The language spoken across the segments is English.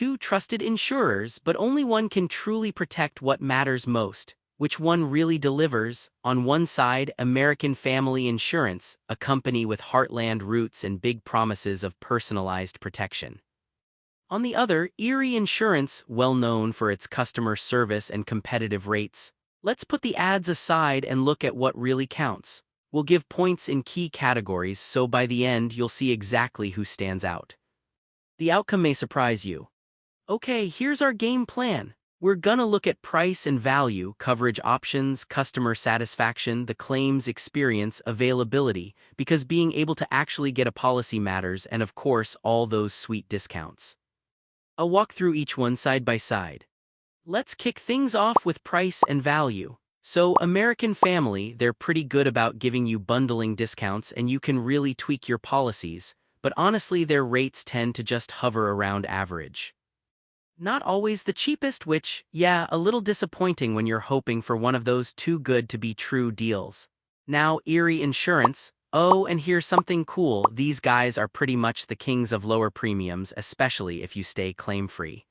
two trusted insurers, but only one can truly protect what matters most. Which one really delivers? On one side, American Family Insurance, a company with heartland roots and big promises of personalized protection. On the other, Erie Insurance, well known for its customer service and competitive rates. Let's put the ads aside and look at what really counts. We'll give points in key categories so by the end you'll see exactly who stands out. The outcome may surprise you. Okay, here's our game plan. We're gonna look at price and value, coverage options, customer satisfaction, the claims experience, availability, because being able to actually get a policy matters, and of course, all those sweet discounts. I'll walk through each one side by side. Let's kick things off with price and value. So, American Family, they're pretty good about giving you bundling discounts and you can really tweak your policies, but honestly, their rates tend to just hover around average. Not always the cheapest, which, yeah, a little disappointing when you're hoping for one of those too good to be true deals. Now, Erie Insurance. Oh, and here's something cool, these guys are pretty much the kings of lower premiums, especially if you stay claim-free.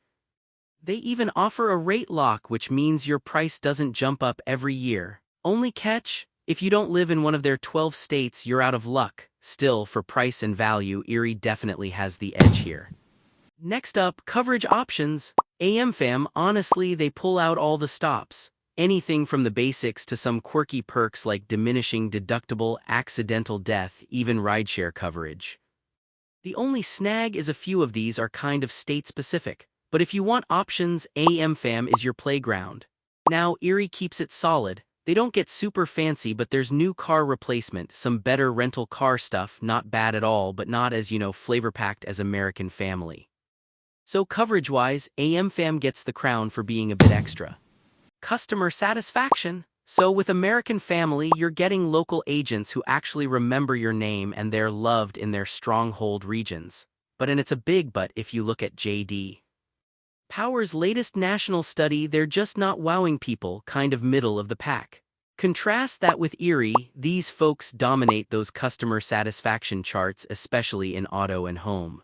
They even offer a rate lock, which means your price doesn't jump up every year. Only catch? If you don't live in one of their 12 states, you're out of luck. Still, for price and value, Erie definitely has the edge here. Next up, coverage options. AmFam, honestly, they pull out all the stops. Anything from the basics to some quirky perks like diminishing deductible, accidental death, even rideshare coverage. The only snag is a few of these are kind of state-specific, but if you want options, AmFam is your playground. Now, Erie keeps it solid. They don't get super fancy, but there's new car replacement, some better rental car stuff, not bad at all, but not as, flavor-packed as American Family. So coverage-wise, AmFam gets the crown for being a bit extra. Customer satisfaction. So with American Family, you're getting local agents who actually remember your name and they're loved in their stronghold regions. And it's a big but if you look at J.D. Power's latest national study, they're just not wowing people, kind of middle of the pack. Contrast that with Erie, these folks dominate those customer satisfaction charts, especially in auto and home.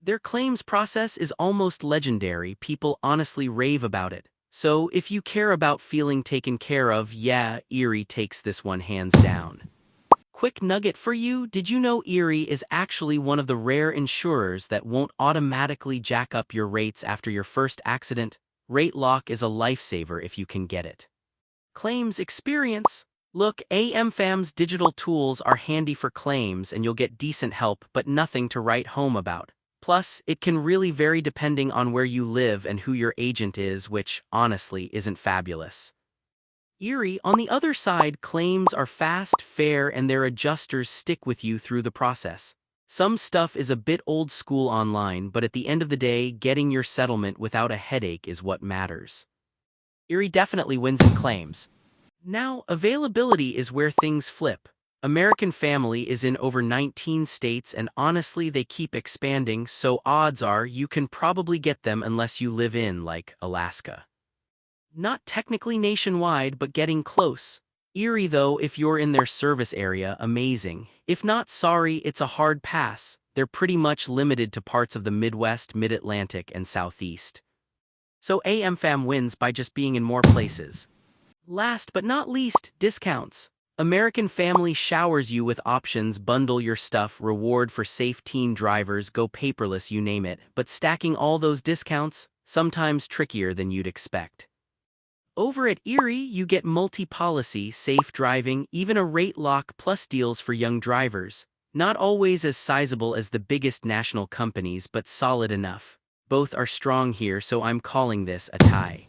Their claims process is almost legendary, people honestly rave about it. So if you care about feeling taken care of, yeah, Erie takes this one hands down. Quick nugget for you, did you know Erie is actually one of the rare insurers that won't automatically jack up your rates after your first accident? Rate lock is a lifesaver if you can get it. Claims experience. Look, AmFam's digital tools are handy for claims and you'll get decent help but nothing to write home about. Plus, it can really vary depending on where you live and who your agent is, which, honestly, isn't fabulous. Erie, on the other side, claims are fast, fair, and their adjusters stick with you through the process. Some stuff is a bit old school online, but at the end of the day, getting your settlement without a headache is what matters. Erie definitely wins in claims. Now, availability is where things flip. American Family is in over 19 states and honestly they keep expanding, so odds are you can probably get them unless you live in, like, Alaska. Not technically nationwide, but getting close. Erie though, if you're in their service area, amazing. If not, sorry, it's a hard pass. They're pretty much limited to parts of the Midwest, Mid-Atlantic, and Southeast. So AmFam wins by just being in more places. Last but not least, discounts. American Family showers you with options, bundle your stuff, reward for safe teen drivers, go paperless, you name it, but stacking all those discounts, sometimes trickier than you'd expect. Over at Erie, you get multi-policy, safe driving, even a rate lock plus deals for young drivers. Not always as sizable as the biggest national companies, but solid enough. Both are strong here, so I'm calling this a tie.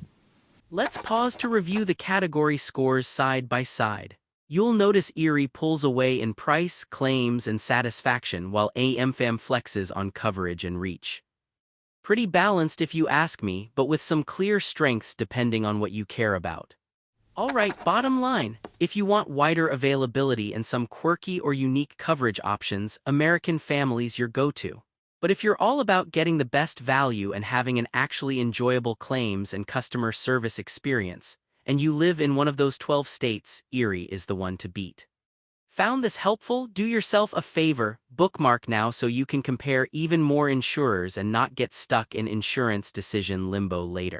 Let's pause to review the category scores side by side. You'll notice Erie pulls away in price, claims, and satisfaction while AmFam flexes on coverage and reach. Pretty balanced if you ask me, but with some clear strengths depending on what you care about. Alright, bottom line, if you want wider availability and some quirky or unique coverage options, American Family's your go-to. But if you're all about getting the best value and having an actually enjoyable claims and customer service experience, and you live in one of those 12 states, Erie is the one to beat. Found this helpful? Do yourself a favor, bookmark now so you can compare even more insurers and not get stuck in insurance decision limbo later.